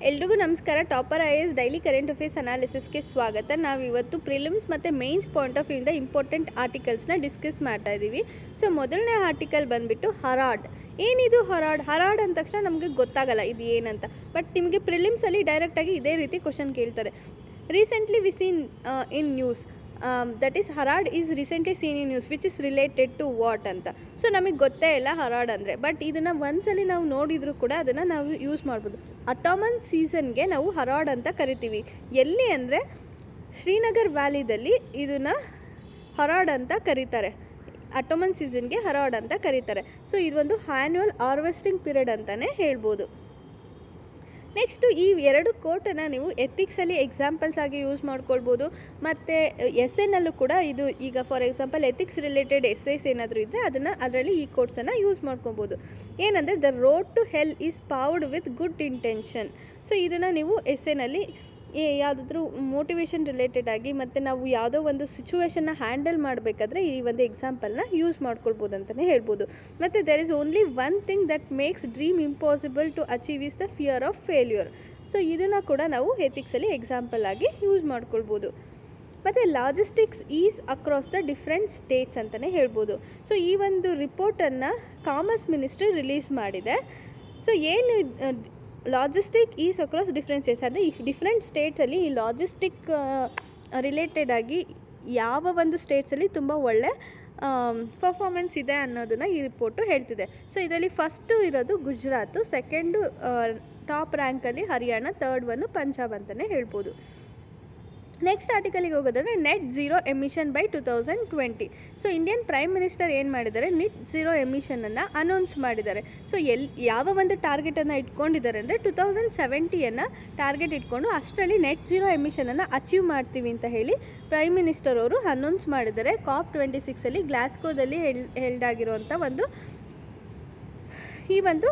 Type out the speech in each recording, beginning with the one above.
ಎಲ್ರಿಗೂ ನಮಸ್ಕಾರ. Topper IAS daily current affairs ಅನಾಲಿಸಿಸ್ಗೆ ಸ್ವಾಗತ. ನಾವಿವತ್ತು ಪ್ರಿಲಿಮ್ಸ್ ಮತ್ತು ಮೇನ್ಸ್ ಪಾಯಿಂಟ್ ಆಫ್ ವ್ಯೂಯಿಂದ ಇಂಪಾರ್ಟೆಂಟ್ ಆರ್ಟಿಕಲ್ಸ್ನ ಡಿಸ್ಕಸ್ ಮಾಡ್ತಾ ಇದ್ದೀವಿ. ಸೊ ಮೊದಲನೇ ಆರ್ಟಿಕಲ್ ಬಂದುಬಿಟ್ಟು ಹರಾಡ್. ಏನಿದು ಹರಾಡ್ ಅಂದ ತಕ್ಷಣ ನಮಗೆ ಗೊತ್ತಾಗಲ್ಲ ಇದು ಏನಂತ. ಬಟ್ ನಿಮಗೆ ಪ್ರಿಲಿಮ್ಸಲ್ಲಿ ಡೈರೆಕ್ಟಾಗಿ ಇದೇ ರೀತಿ ಕ್ವಶನ್ ಕೇಳ್ತಾರೆ. Recently we seen in news that is Harrod is recently seen in news which is related to what ಅಂತ. ಸೊ ನಮಗೆ ಗೊತ್ತೇ ಇಲ್ಲ ಹರಾಡ್ ಅಂದರೆ. ಬಟ್ ಇದನ್ನು ಒಂದ್ಸಲಿ ನಾವು ನೋಡಿದರೂ ಕೂಡ ಅದನ್ನು ನಾವು ಯೂಸ್ ಮಾಡ್ಬೋದು. ಅಟಾಮನ್ ಸೀಸನ್ಗೆ ನಾವು ಹರಾಡ್ ಅಂತ ಕರಿತೀವಿ. ಎಲ್ಲಿ ಅಂದರೆ ಶ್ರೀನಗರ್ ವ್ಯಾಲಿದಲ್ಲಿ ಇದನ್ನು ಹರಾಡ್ ಅಂತ ಕರೀತಾರೆ. ಅಟಾಮನ್ ಸೀಸನ್ಗೆ ಹರಾಡ್ ಅಂತ ಕರೀತಾರೆ. ಸೊ ಇದೊಂದು ಆ್ಯನ್ಯುವಲ್ ಹಾರ್ವೆಸ್ಟಿಂಗ್ ಪೀರಿಯಡ್ ಅಂತಲೇ ಹೇಳ್ಬೋದು. ನೆಕ್ಸ್ಟು ಈ ಎರಡು ಕೋಟನ್ನು ನೀವು ಎಥಿಕ್ಸಲ್ಲಿ ಎಕ್ಸಾಂಪಲ್ಸ್ ಆಗಿ ಯೂಸ್ ಮಾಡ್ಕೊಳ್ಬೋದು. ಮತ್ತು ಎಸ್ಸೆನಲ್ಲೂ ಕೂಡ ಇದು ಈಗ for example ethics related essays ಏನಾದರೂ ಇದ್ದರೆ ಅದರಲ್ಲಿ ಈ ಕೋಟ್ಸನ್ನು ಯೂಸ್ ಮಾಡ್ಕೊಬೋದು. ಏನಂದರೆ the road to hell is paved with good intention. So ಇದನ್ನು ನೀವು ಎಸ್ಸೆನಲ್ಲಿ ಯಾವುದಾದ್ರೂ ಮೋಟಿವೇಶನ್ ರಿಲೇಟೆಡ್ ಆಗಿ ಮತ್ತು ನಾವು ಯಾವುದೋ ಒಂದು ಸಿಚುವೇಶನ್ನ ಹ್ಯಾಂಡಲ್ ಮಾಡಬೇಕಾದ್ರೆ ಈ ಒಂದು ಎಕ್ಸಾಂಪಲ್ನ ಯೂಸ್ ಮಾಡ್ಕೊಳ್ಬೋದು ಅಂತಲೇ ಹೇಳ್ಬೋದು. ಮತ್ತು there is only one thing that makes dream impossible to achieve is the fear of failure. So ಇದನ್ನು ಕೂಡ ನಾವು ಎಥಿಕ್ಸಲ್ಲಿ ಎಕ್ಸಾಂಪಲ್ ಆಗಿ ಯೂಸ್ ಮಾಡ್ಕೊಳ್ಬೋದು. ಮತ್ತು logistics ease across the different states ಅಂತಲೇ ಹೇಳ್ಬೋದು. ಸೊ ಈ ಒಂದು ರಿಪೋರ್ಟನ್ನು ಕಾಮರ್ಸ್ ಮಿನಿಸ್ಟ್ರಿ ರಿಲೀಸ್ ಮಾಡಿದೆ. ಸೊ ಏನು logistic ease across different states ಅಂದರೆ ಈ ಡಿಫ್ರೆಂಟ್ ಸ್ಟೇಟ್ಸಲ್ಲಿ ಈ ಲಾಜಿಸ್ಟಿಕ್ ರಿಲೇಟೆಡ್ ಆಗಿ ಯಾವ ಒಂದು ಸ್ಟೇಟ್ಸಲ್ಲಿ ತುಂಬ ಒಳ್ಳೆ ಪರ್ಫಾರ್ಮೆನ್ಸ್ ಇದೆ ಅನ್ನೋದನ್ನು ಈ ರಿಪೋರ್ಟು ಹೇಳ್ತಿದೆ. ಸೊ ಇದರಲ್ಲಿ ಫಸ್ಟು ಇರೋದು ಗುಜರಾತು, ಸೆಕೆಂಡು ಟಾಪ್ ರ್ಯಾಂಕಲ್ಲಿ ಹರಿಯಾಣ, ಥರ್ಡ್ ಒನ್ನು ಪಂಜಾಬ್ ಅಂತಲೇ ಹೇಳ್ಬೋದು. ನೆಕ್ಸ್ಟ್ ಆರ್ಟಿಕಲಿಗೆ ಹೋಗೋದಾದರೆ net zero emission by 2020. So Indian prime minister ಏನು ಮಾಡಿದ್ದಾರೆ, ನೆಟ್ ಝೀರೋ ಎಮಿಷನನ್ನು ಅನೌನ್ಸ್ ಮಾಡಿದ್ದಾರೆ. ಸೊ ಯಾವ ಒಂದು ಟಾರ್ಗೆಟನ್ನು ಇಟ್ಕೊಂಡಿದ್ದಾರೆ ಅಂದರೆ 2070 ಟಾರ್ಗೆಟ್ ಇಟ್ಕೊಂಡು ಅಷ್ಟರಲ್ಲಿ ನೆಟ್ ಝೀರೋ ಎಮಿಷನನ್ನು ಅಚೀವ್ ಮಾಡ್ತೀವಿ ಅಂತ ಹೇಳಿ ಪ್ರೈಮ್ ಮಿನಿಸ್ಟರ್ ಅವರು ಅನೌನ್ಸ್ ಮಾಡಿದ್ದಾರೆ. COP26 ಗ್ಲಾಸ್ಗೋದಲ್ಲಿ ಹೆಲ್ಡ್ ಆಗಿರುವಂಥ ಈ ಒಂದು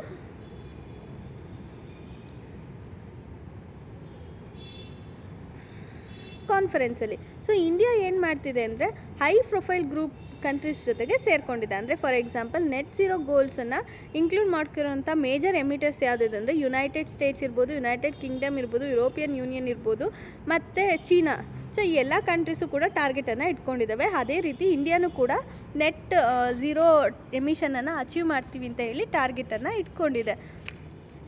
ಕಾನ್ಫರೆನ್ಸಲ್ಲಿ. ಸೊ ಇಂಡಿಯಾ ಏನು ಮಾಡ್ತಿದೆ ಅಂದರೆ ಹೈ ಪ್ರೊಫೈಲ್ ಗ್ರೂಪ್ ಕಂಟ್ರೀಸ್ ಜೊತೆಗೆ ಸೇರಿಕೊಂಡಿದೆ. ಅಂದರೆ ಫಾರ್ ಎಕ್ಸಾಂಪಲ್ ನೆಟ್ ಝೀರೋ ಗೋಲ್ಸನ್ನು ಇನ್ಕ್ಲೂಡ್ ಮಾಡ್ತಿರೋಂಥ ಮೇಜರ್ ಎಮಿಟರ್ಸ್ ಯಾವುದಿದೆ ಅಂದರೆ ಯುನೈಟೆಡ್ ಸ್ಟೇಟ್ಸ್ ಇರ್ಬೋದು, ಯುನೈಟೆಡ್ ಕಿಂಗ್ಡಮ್ ಇರ್ಬೋದು, ಯುರೋಪಿಯನ್ ಯೂನಿಯನ್ ಇರ್ಬೋದು, ಮತ್ತು ಚೀನಾ. ಸೊ ಈ ಎಲ್ಲ ಕಂಟ್ರೀಸು ಕೂಡ ಟಾರ್ಗೆಟನ್ನು ಇಟ್ಕೊಂಡಿದ್ದಾವೆ. ಅದೇ ರೀತಿ ಇಂಡಿಯಾನೂ ಕೂಡ ನೆಟ್ ಝೀರೋ ಎಮಿಷನನ್ನು ಅಚೀವ್ ಮಾಡ್ತೀವಿ ಅಂತ ಹೇಳಿ ಟಾರ್ಗೆಟನ್ನು ಇಟ್ಕೊಂಡಿದೆ.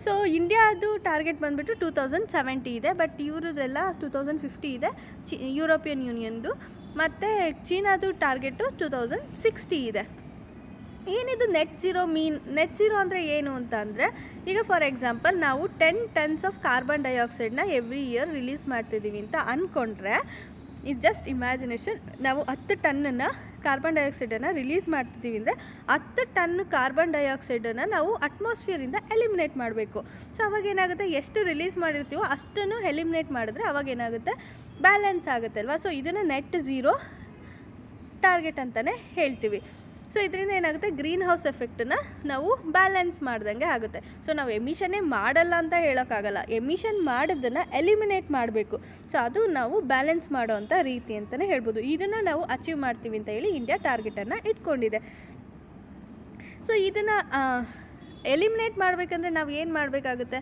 ಸೊ ಇಂಡಿಯಾದು ಟಾರ್ಗೆಟ್ ಬಂದುಬಿಟ್ಟು 2070 ಇದೆ. ಬಟ್ ಇವ್ರದ್ದೆಲ್ಲ 2050 ಇದೆ ಯುರೋಪಿಯನ್ ಯೂನಿಯನ್ದು. ಮತ್ತು ಚೀನಾದು ಟಾರ್ಗೆಟು 2060 ಇದೆ. ಏನಿದು ನೆಟ್ ಝೀರೋ ಅಂದರೆ ಏನು ಅಂತ ಅಂದರೆ ಈಗ ಫಾರ್ ಎಕ್ಸಾಂಪಲ್ ನಾವು 10 tons ಆಫ್ ಕಾರ್ಬನ್ ಡೈಆಕ್ಸೈಡ್ನ ಎವ್ರಿ ಇಯರ್ ರಿಲೀಸ್ ಮಾಡ್ತಿದ್ದೀವಿ ಅಂತ ಅಂದ್ಕೊಂಡ್ರೆ ಇದು ಜಸ್ಟ್ ಇಮ್ಯಾಜಿನೇಷನ್. ನಾವು 10 ಟನ್ನನ್ನು ಕಾರ್ಬನ್ ಡೈಆಕ್ಸೈಡನ್ನು ರಿಲೀಸ್ ಮಾಡ್ತಿದ್ದೀವಿ ಅಂದರೆ 10 ಟನ್ ಕಾರ್ಬನ್ ಡೈಆಕ್ಸೈಡನ್ನು ನಾವು ಅಟ್ಮಾಸ್ಫಿಯರಿಂದ ಎಲಿಮಿನೇಟ್ ಮಾಡಬೇಕು. ಸೊ ಅವಾಗೇನಾಗುತ್ತೆ, ಎಷ್ಟು ರಿಲೀಸ್ ಮಾಡಿರ್ತೀವೋ ಅಷ್ಟನ್ನು ಎಲಿಮಿನೇಟ್ ಮಾಡಿದ್ರೆ ಅವಾಗೇನಾಗುತ್ತೆ, ಬ್ಯಾಲೆನ್ಸ್ ಆಗುತ್ತೆ ಅಲ್ವಾ. ಸೊ ಇದನ್ನು ನೆಟ್ ಝೀರೋ ಟಾರ್ಗೆಟ್ ಅಂತಲೇ ಹೇಳ್ತೀವಿ. ಸೊ ಇದರಿಂದ ಏನಾಗುತ್ತೆ, ಗ್ರೀನ್ ಹೌಸ್ ಎಫೆಕ್ಟನ್ನು ನಾವು ಬ್ಯಾಲೆನ್ಸ್ ಮಾಡ್ದಂಗೆ ಆಗುತ್ತೆ. ಸೊ ನಾವು ಎಮಿಷನ್ನೇ ಮಾಡಲ್ಲ ಅಂತ ಹೇಳೋಕ್ಕಾಗಲ್ಲ, ಎಮಿಷನ್ ಮಾಡೋದನ್ನು ಎಲಿಮಿನೇಟ್ ಮಾಡಬೇಕು. ಸೊ ಅದು ನಾವು ಬ್ಯಾಲೆನ್ಸ್ ಮಾಡೋವಂಥ ರೀತಿ ಅಂತಲೇ ಹೇಳ್ಬೋದು. ಇದನ್ನು ನಾವು ಅಚೀವ್ ಮಾಡ್ತೀವಿ ಅಂತ ಹೇಳಿ ಇಂಡಿಯಾ ಟಾರ್ಗೆಟನ್ನು ಇಟ್ಕೊಂಡಿದೆ. ಸೊ ಇದನ್ನು ಎಲಿಮಿನೇಟ್ ಮಾಡಬೇಕಂದ್ರೆ ನಾವು ಏನು ಮಾಡಬೇಕಾಗುತ್ತೆ,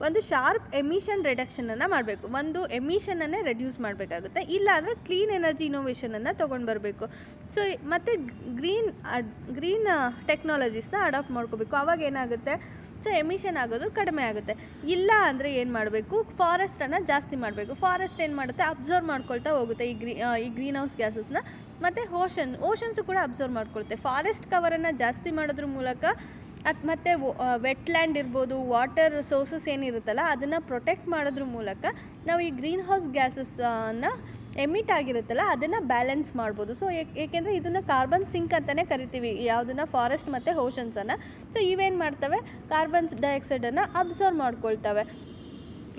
ಒಂದು ಶಾರ್ಪ್ ಎಮಿಷನ್ ರಿಡಕ್ಷನನ್ನು ಮಾಡಬೇಕು. ಒಂದು ಎಮಿಷನನ್ನೇ ರೆಡ್ಯೂಸ್ ಮಾಡಬೇಕಾಗುತ್ತೆ. ಇಲ್ಲಾಂದರೆ ಕ್ಲೀನ್ ಎನರ್ಜಿ ಇನೋವೇಷನನ್ನು ತೊಗೊಂಡು ಬರಬೇಕು. ಸೊ ಮತ್ತು ಗ್ರೀನ್ ಟೆಕ್ನಾಲಜೀಸ್ನ ಅಡಾಪ್ಟ್ ಮಾಡ್ಕೋಬೇಕು. ಅವಾಗ ಏನಾಗುತ್ತೆ, ಸೊ ಎಮಿಷನ್ ಆಗೋದು ಕಡಿಮೆ ಆಗುತ್ತೆ. ಇಲ್ಲ ಅಂದರೆ ಏನು ಮಾಡಬೇಕು, ಫಾರೆಸ್ಟನ್ನು ಜಾಸ್ತಿ ಮಾಡಬೇಕು. ಫಾರೆಸ್ಟ್ ಏನು ಮಾಡುತ್ತೆ, ಅಬ್ಸರ್ವ್ ಮಾಡ್ಕೊಳ್ತಾ ಹೋಗುತ್ತೆ ಈ ಗ್ರೀನ್ ಹೌಸ್ ಗ್ಯಾಸಸ್ನ. ಮತ್ತು ಓಷನ್ಸು ಕೂಡ ಅಬ್ಸರ್ವ್ ಮಾಡ್ಕೊಳುತ್ತೆ. ಫಾರೆಸ್ಟ್ ಕವರನ್ನು ಜಾಸ್ತಿ ಮಾಡೋದ್ರ ಮೂಲಕ ಮತ್ತು ವೆಟ್ಲ್ಯಾಂಡ್ ಇರ್ಬೋದು, ವಾಟರ್ ಸೋರ್ಸಸ್ ಏನಿರುತ್ತಲ್ಲ ಅದನ್ನು ಪ್ರೊಟೆಕ್ಟ್ ಮಾಡೋದ್ರ ಮೂಲಕ ನಾವು ಈ ಗ್ರೀನ್ ಹೌಸ್ ಗ್ಯಾಸಸ್ನ ಎಮಿಟ್ ಆಗಿರುತ್ತಲ್ಲ ಅದನ್ನು ಬ್ಯಾಲೆನ್ಸ್ ಮಾಡ್ಬೋದು. ಸೊ ಏಕೆಂದರೆ ಇದನ್ನು ಕಾರ್ಬನ್ ಸಿಂಕ್ ಅಂತಲೇ ಕರಿತೀವಿ, ಯಾವುದನ್ನು ಫಾರೆಸ್ಟ್ ಮತ್ತು ಓಷನ್ಸನ್ನು. ಸೊ ಇವೇನು ಮಾಡ್ತವೆ, ಕಾರ್ಬನ್ ಡೈಆಕ್ಸೈಡನ್ನು ಅಬ್ಸರ್ವ್ ಮಾಡ್ಕೊಳ್ತವೆ.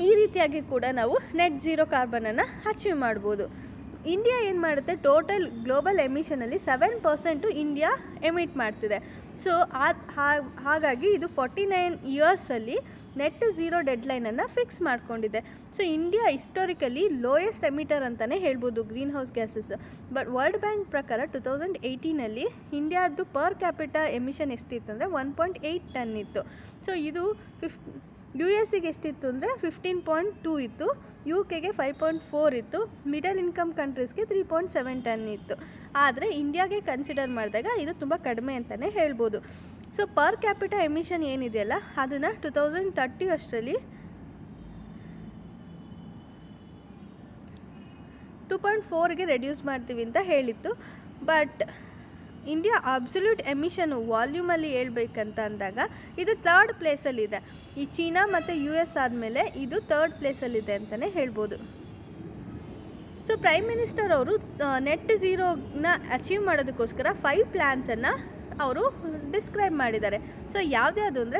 ಈ ರೀತಿಯಾಗಿ ಕೂಡ ನಾವು ನೆಟ್ ಝೀರೋ ಕಾರ್ಬನನ್ನು ಅಚೀವ್ ಮಾಡ್ಬೋದು. ಇಂಡಿಯಾ ಏನು ಮಾಡುತ್ತೆ, ಟೋಟಲ್ ಗ್ಲೋಬಲ್ ಎಮಿಷನಲ್ಲಿ 7% ಇಂಡಿಯಾ ಎಮಿಟ್ ಮಾಡ್ತಿದೆ. ಸೊ ಹಾಗಾಗಿ ಇದು 49 ಇಯರ್ಸಲ್ಲಿ ನೆಟ್ ಝೀರೋ ಡೆಡ್ಲೈನನ್ನು ಫಿಕ್ಸ್ ಮಾಡ್ಕೊಂಡಿದೆ. So India historically lowest emitter ಅಂತಲೇ ಹೇಳ್ಬೋದು green house gases. But world bank ಪ್ರಕಾರ 2018 ಇಂಡಿಯಾದ್ದು ಪರ್ ಕ್ಯಾಪಿಟಾ ಎಮಿಷನ್ ಎಷ್ಟಿತ್ತು ಅಂದರೆ 1.8 ಟನ್ ಇತ್ತು. ಸೊ ಇದು US ಎಷ್ಟಿತ್ತು ಅಂದರೆ 15.2 ಇತ್ತು, UK 5.4 ಇತ್ತು, ಮಿಡಲ್ ಇನ್ಕಮ್ ಕಂಟ್ರೀಸ್ಗೆ 3.7 ಇತ್ತು. ಆದರೆ ಇಂಡಿಯಾಗೆ ಕನ್ಸಿಡರ್ ಮಾಡಿದಾಗ ಇದು ತುಂಬ ಕಡಿಮೆ ಅಂತಲೇ ಹೇಳ್ಬೋದು. ಸೊ ಪರ್ ಕ್ಯಾಪಿಟ ಎಮಿಷನ್ ಏನಿದೆಯಲ್ಲ ಅದನ್ನು 2030 ಅಷ್ಟರಲ್ಲಿ 2.4ಗೆ ರೆಡ್ಯೂಸ್ ಮಾಡ್ತೀವಿ ಅಂತ ಹೇಳಿತ್ತು. ಬಟ್ ಇಂಡಿಯಾ ಅಬ್ಸಲ್ಯೂಟ್ ಎಮಿಷನು ವಾಲ್ಯೂಮಲ್ಲಿ ಹೇಳ್ಬೇಕಂತ ಅಂದಾಗ ಇದು 3rd ಪ್ಲೇಸಲ್ಲಿದೆ. ಈ ಚೀನಾ ಮತ್ತು US ಆದಮೇಲೆ ಇದು 3rd ಪ್ಲೇಸಲ್ಲಿದೆ ಅಂತಲೇ ಹೇಳ್ಬೋದು. ಸೊ ಪ್ರೈಮ್ ಮಿನಿಸ್ಟರ್ ಅವರು ನೆಟ್ ಝೀರೋನ ಅಚೀವ್ ಮಾಡೋದಕ್ಕೋಸ್ಕರ 5 ಪ್ಲ್ಯಾನ್ಸನ್ನು ಅವರು ಡಿಸ್ಕ್ರೈಬ್ ಮಾಡಿದ್ದಾರೆ. ಸೊ ಯಾವುದ್ಯಾವುದು ಅಂದರೆ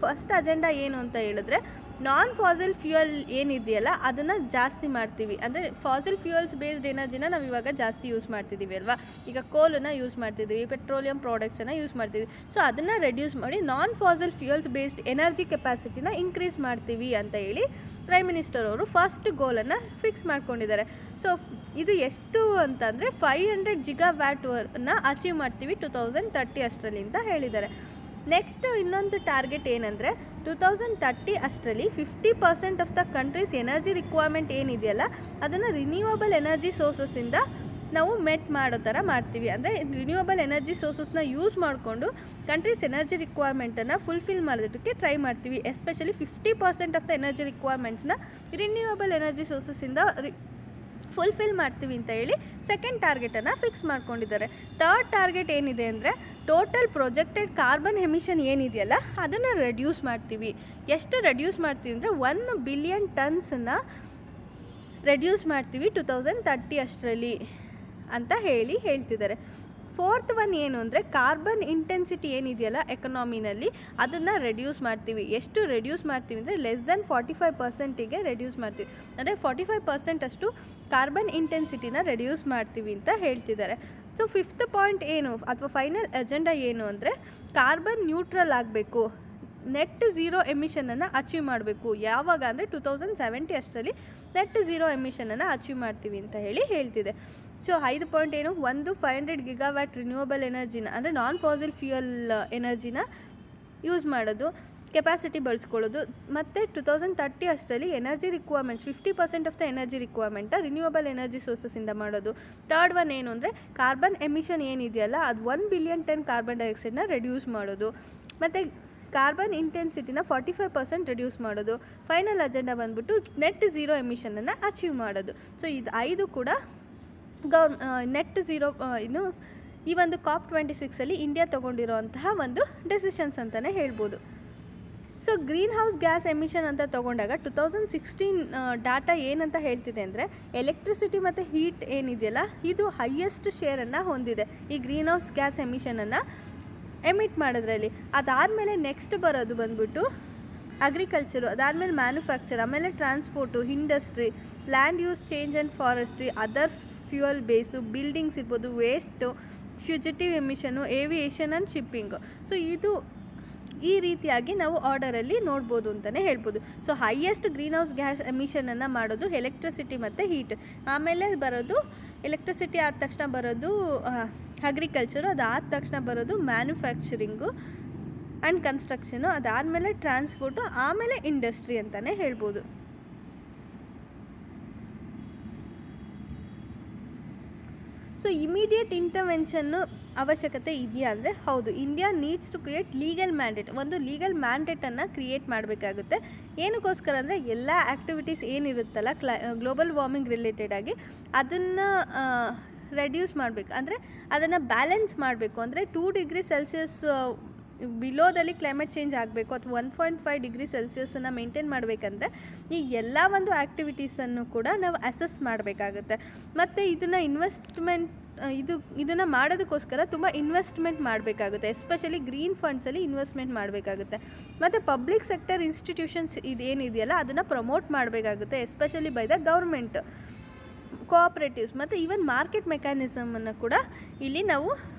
ಫಸ್ಟ್ ಅಜೆಂಡಾ ಏನು ಅಂತ ಹೇಳಿದ್ರೆ ನಾನ್ ಫಾಸಿಲ್ ಫ್ಯೂಯಲ್ ಏನಿದೆಯಲ್ಲ ಅದನ್ನು ಜಾಸ್ತಿ ಮಾಡ್ತೀವಿ. ಅಂದರೆ ಫಾಸಿಲ್ ಫ್ಯೂಯಲ್ಸ್ ಬೇಸ್ಡ್ ಎನರ್ಜಿನ ನಾವು ಇವಾಗ ಜಾಸ್ತಿ ಯೂಸ್ ಮಾಡ್ತಿದ್ದೀವಿ ಅಲ್ವಾ. ಈಗ ಕೋಲನ್ನು ಯೂಸ್ ಮಾಡ್ತಿದ್ದೀವಿ, ಪೆಟ್ರೋಲಿಯಂ ಪ್ರಾಡಕ್ಟ್ಸನ್ನು ಯೂಸ್ ಮಾಡ್ತಿದ್ದೀವಿ. ಸೊ ಅದನ್ನು ರೆಡ್ಯೂಸ್ ಮಾಡಿ non fossil fuels based energy ಕೆಪಾಸಿಟಿನ ಇನ್ಕ್ರೀಸ್ ಮಾಡ್ತೀವಿ ಅಂತ ಹೇಳಿ ಪ್ರೈಮ್ ಮಿನಿಸ್ಟರ್ ಅವರು ಫಸ್ಟ್ ಗೋಲನ್ನು ಫಿಕ್ಸ್ ಮಾಡ್ಕೊಂಡಿದ್ದಾರೆ. ಸೊ ಇದು ಎಷ್ಟು ಅಂತಂದರೆ 500 ಗಿಗಾವ್ಯಾಟ್ನ ಅಚೀವ್ ಮಾಡ್ತೀವಿ 2030 ಅಷ್ಟರಲ್ಲಿ ಅಂತ ಹೇಳಿದ್ದಾರೆ. ನೆಕ್ಸ್ಟ್ ಇನ್ನೊಂದು ಟಾರ್ಗೆಟ್ ಏನಂದರೆ 2030 ಅಷ್ಟರಲ್ಲಿ 50% of the countries energy requirement ಏನಿದೆಯಲ್ಲ ಅದನ್ನು ರಿನ್ಯೂವಬಲ್ ಎನರ್ಜಿ ಸೋರ್ಸಸ್ಸಿಂದ ನಾವು ಮೆಟ್ ಮಾಡೋ ಥರ ಮಾಡ್ತೀವಿ. ಅಂದರೆ ರಿನ್ಯೂವಬಲ್ ಎನರ್ಜಿ ಸೋರ್ಸಸ್ನ ಯೂಸ್ ಮಾಡಿಕೊಂಡು ಕಂಟ್ರೀಸ್ ಎನರ್ಜಿ ರಿಕ್ವೈರ್ಮೆಂಟನ್ನು ಫುಲ್ಫಿಲ್ ಮಾಡೋದಕ್ಕೆ ಟ್ರೈ ಮಾಡ್ತೀವಿ. ಎಸ್ಪೆಷಲಿ 50% ಆಫ್ ದ ಎನರ್ಜಿ ರಿಕ್ವೈರ್ಮೆಂಟ್ಸ್ನ ರಿನ್ಯೂವಬಲ್ ಎನರ್ಜಿ ಸೋರ್ಸಸ್ಸಿಂದ ಫುಲ್ಫಿಲ್ ಮಾಡ್ತೀವಿ ಅಂತ ಹೇಳಿ ಸೆಕೆಂಡ್ ಟಾರ್ಗೆಟನ್ನು ಫಿಕ್ಸ್ ಮಾಡ್ಕೊಂಡಿದ್ದಾರೆ. 3rd ಟಾರ್ಗೆಟ್ ಏನಿದೆ ಅಂದರೆ ಟೋಟಲ್ ಪ್ರೊಜೆಕ್ಟೆಡ್ ಕಾರ್ಬನ್ ಎಮಿಷನ್ ಏನಿದೆಯಲ್ಲ ಅದನ್ನು ರೆಡ್ಯೂಸ್ ಮಾಡ್ತೀವಿ. ಎಷ್ಟು ರೆಡ್ಯೂಸ್ ಮಾಡ್ತೀವಿ ಅಂದರೆ 1 ಬಿಲಿಯನ್ ಟನ್ಸನ್ನು ರೆಡ್ಯೂಸ್ ಮಾಡ್ತೀವಿ 2030 ಅಷ್ಟರಲ್ಲಿ ಅಂತ ಹೇಳ್ತಿದ್ದಾರೆ. 4th ಒನ್ ಏನು ಅಂದರೆ ಕಾರ್ಬನ್ ಇಂಟೆನ್ಸಿಟಿ ಏನಿದೆಯಲ್ಲ ಎಕನಾಮಿನಲ್ಲಿ ಅದನ್ನು ರೆಡ್ಯೂಸ್ ಮಾಡ್ತೀವಿ. ಎಷ್ಟು ರೆಡ್ಯೂಸ್ ಮಾಡ್ತೀವಿ ಅಂದರೆ ಲೆಸ್ ದೆನ್ 45%ಗೆ ರೆಡ್ಯೂಸ್ ಮಾಡ್ತೀವಿ. ಅಂದರೆ 45% ಅಷ್ಟು ಕಾರ್ಬನ್ ಇಂಟೆನ್ಸಿಟಿನ ರೆಡ್ಯೂಸ್ ಮಾಡ್ತೀವಿ ಅಂತ ಹೇಳ್ತಿದ್ದಾರೆ. ಸೊ 5th ಪಾಯಿಂಟ್ ಏನು ಅಥವಾ ಫೈನಲ್ ಅಜೆಂಡಾ ಏನು ಅಂದರೆ ಕಾರ್ಬನ್ ನ್ಯೂಟ್ರಲ್ ಆಗಬೇಕು, ನೆಟ್ ಝೀರೋ ಎಮಿಷನನ್ನು ಅಚೀವ್ ಮಾಡಬೇಕು. ಯಾವಾಗ ಅಂದರೆ 2070 ಅಷ್ಟರಲ್ಲಿ ನೆಟ್ ಝೀರೋ ಎಮಿಷನನ್ನು ಅಚೀವ್ ಮಾಡ್ತೀವಿ ಅಂತ ಹೇಳ್ತಿದೆ. ಸೊ 5 ಪಾಯಿಂಟ್ ಏನು, 500 ಗಿಗಾವ್ಯಾಟ್ ರಿನ್ಯೂವಬಲ್ ಎನರ್ಜಿನ ಅಂದರೆ ನಾನ್ ಫಾಸಿಲ್ ಫ್ಯೂಯಲ್ ಎನರ್ಜಿನ ಯೂಸ್ ಮಾಡೋದು, ಕೆಪಾಸಿಟಿ ಬಳಸ್ಕೊಳ್ಳೋದು, ಮತ್ತು 2030 ಅಷ್ಟರಲ್ಲಿ energy requirements 50% of the energy requirement renewable energy ಸೋರ್ಸಸ್ಸಿಂದ ಮಾಡೋದು. 3rd ಒನ್ ಏನು ಅಂದರೆ ಕಾರ್ಬನ್ ಎಮಿಷನ್ ಏನಿದೆಯಲ್ಲ ಅದು 1 ಬಿಲಿಯನ್ ಟನ್ ಕಾರ್ಬನ್ ಡೈಆಕ್ಸೈಡ್ನ ರೆಡ್ಯೂಸ್ ಮಾಡೋದು, ಮತ್ತು ಕಾರ್ಬನ್ ಇಂಟೆನ್ಸಿಟಿನ 45% ರೆಡ್ಯೂಸ್ ಮಾಡೋದು. ಫೈನಲ್ ಅಜೆಂಡಾ ಬಂದ್ಬಿಟ್ಟು ನೆಟ್ ಝೀರೋ ಎಮಿಷನನ್ನು ಅಚೀವ್ ಮಾಡೋದು. ಸೊ ಇದು 5 ಕೂಡ ನೆಟ್ ಝೀರೋ ಇನ್ನು ಈ ಒಂದು COP26 ಇಂಡಿಯಾ ತೊಗೊಂಡಿರೋಂತಹ ಒಂದು ಡೆಸಿಷನ್ಸ್ ಅಂತಲೇ ಹೇಳ್ಬೋದು. So green house gas emission ಅಂತ ತೊಗೊಂಡಾಗ 2016 ಡಾಟಾ ಏನಂತ ಹೇಳ್ತಿದೆ ಅಂದರೆ ಎಲೆಕ್ಟ್ರಿಸಿಟಿ ಮತ್ತು ಹೀಟ್ ಏನಿದೆಯಲ್ಲ ಇದು ಹೈಯೆಸ್ಟ್ ಶೇರನ್ನು ಹೊಂದಿದೆ ಈ ಗ್ರೀನ್ ಹೌಸ್ ಗ್ಯಾಸ್ ಎಮಿಷನನ್ನು ಎಮಿಟ್ ಮಾಡೋದ್ರಲ್ಲಿ. ಅದಾದಮೇಲೆ ನೆಕ್ಸ್ಟ್ ಬರೋದು ಬಂದ್ಬಿಟ್ಟು ಅಗ್ರಿಕಲ್ಚರು, ಅದಾದಮೇಲೆ ಮ್ಯಾನುಫ್ಯಾಕ್ಚರ್, ಆಮೇಲೆ transport, industry, land use change and forestry, other fuel base, buildings ಇರ್ಬೋದು, waste, fugitive emission, aviation and shipping. So ಇದು ಈ ರೀತಿಯಾಗಿ ನಾವು ಆರ್ಡರಲ್ಲಿ ನೋಡ್ಬೋದು ಅಂತಲೇ ಹೇಳ್ಬೋದು. So highest green house gas ಎಮಿಷನನ್ನು ಮಾಡೋದು ಎಲೆಕ್ಟ್ರಿಸಿಟಿ ಮತ್ತು ಹೀಟ್, ಆಮೇಲೆ ಬರೋದು ಎಲೆಕ್ಟ್ರಿಸಿಟಿ ಆದ ತಕ್ಷಣ ಬರೋದು ಅಗ್ರಿಕಲ್ಚರು, ಅದಾದ ತಕ್ಷಣ ಬರೋದು ಮ್ಯಾನುಫ್ಯಾಕ್ಚರಿಂಗು ಆ್ಯಂಡ್ ಕನ್ಸ್ಟ್ರಕ್ಷನು, ಅದಾದಮೇಲೆ ಟ್ರಾನ್ಸ್ಪೋರ್ಟು, ಆಮೇಲೆ ಇಂಡಸ್ಟ್ರಿ ಅಂತಲೇ ಹೇಳ್ಬೋದು. ಸೊ ಇಮಿಡಿಯೇಟ್ ಇಂಟರ್ವೆನ್ಷನ್ನು ಅವಶ್ಯಕತೆ ಇದೆಯಾ ಅಂದರೆ ಹೌದು. India needs to create legal mandate, ಒಂದು ಲೀಗಲ್ ಮ್ಯಾಂಡೇಟನ್ನು ಕ್ರಿಯೇಟ್ ಮಾಡಬೇಕಾಗುತ್ತೆ. ಏನಕ್ಕೋಸ್ಕರ ಅಂದರೆ ಎಲ್ಲ ಆ್ಯಕ್ಟಿವಿಟೀಸ್ ಏನಿರುತ್ತಲ್ಲ ಗ್ಲೋಬಲ್ ವಾರ್ಮಿಂಗ್ ರಿಲೇಟೆಡ್ ಆಗಿ ಅದನ್ನು ರೆಡ್ಯೂಸ್ ಮಾಡಬೇಕು, ಅಂದರೆ ಅದನ್ನು ಬ್ಯಾಲೆನ್ಸ್ ಮಾಡಬೇಕು. ಅಂದರೆ 2 ಡಿಗ್ರಿ ಸೆಲ್ಸಿಯಸ್ ಬಿಲೋದಲ್ಲಿ ಕ್ಲೈಮೇಟ್ ಚೇಂಜ್ ಆಗಬೇಕು ಅಥವಾ 1.5 ಡಿಗ್ರಿ ಸೆಲ್ಸಿಯಸನ್ನು ಮೇಂಟೈನ್ ಮಾಡಬೇಕಂದ್ರೆ ಈ ಎಲ್ಲ ಒಂದು ಆ್ಯಕ್ಟಿವಿಟೀಸನ್ನು ಕೂಡ ನಾವು ಅಸೆಸ್ ಮಾಡಬೇಕಾಗುತ್ತೆ. ಮತ್ತು ಇದನ್ನು ಮಾಡೋದಕ್ಕೋಸ್ಕರ ತುಂಬ ಇನ್ವೆಸ್ಟ್ಮೆಂಟ್ ಮಾಡಬೇಕಾಗುತ್ತೆ, ಎಸ್ಪೆಷಲಿ ಗ್ರೀನ್ ಫಂಡ್ಸಲ್ಲಿ ಇನ್ವೆಸ್ಟ್ಮೆಂಟ್ ಮಾಡಬೇಕಾಗುತ್ತೆ. ಮತ್ತು ಪಬ್ಲಿಕ್ ಸೆಕ್ಟರ್ ಇನ್ಸ್ಟಿಟ್ಯೂಷನ್ಸ್ ಇದೇನಿದೆಯಲ್ಲ ಅದನ್ನು ಪ್ರಮೋಟ್ ಮಾಡಬೇಕಾಗುತ್ತೆ, ಎಸ್ಪೆಷಲಿ ಬೈ ದ ಗೌರ್ಮೆಂಟ್, ಕೋಆಪ್ರೇಟಿವ್ಸ್ ಮತ್ತು ಈವನ್ ಮಾರ್ಕೆಟ್ ಮೆಕ್ಯಾನಿಸಮನ್ನು ಕೂಡ ಇಲ್ಲಿ ನಾವು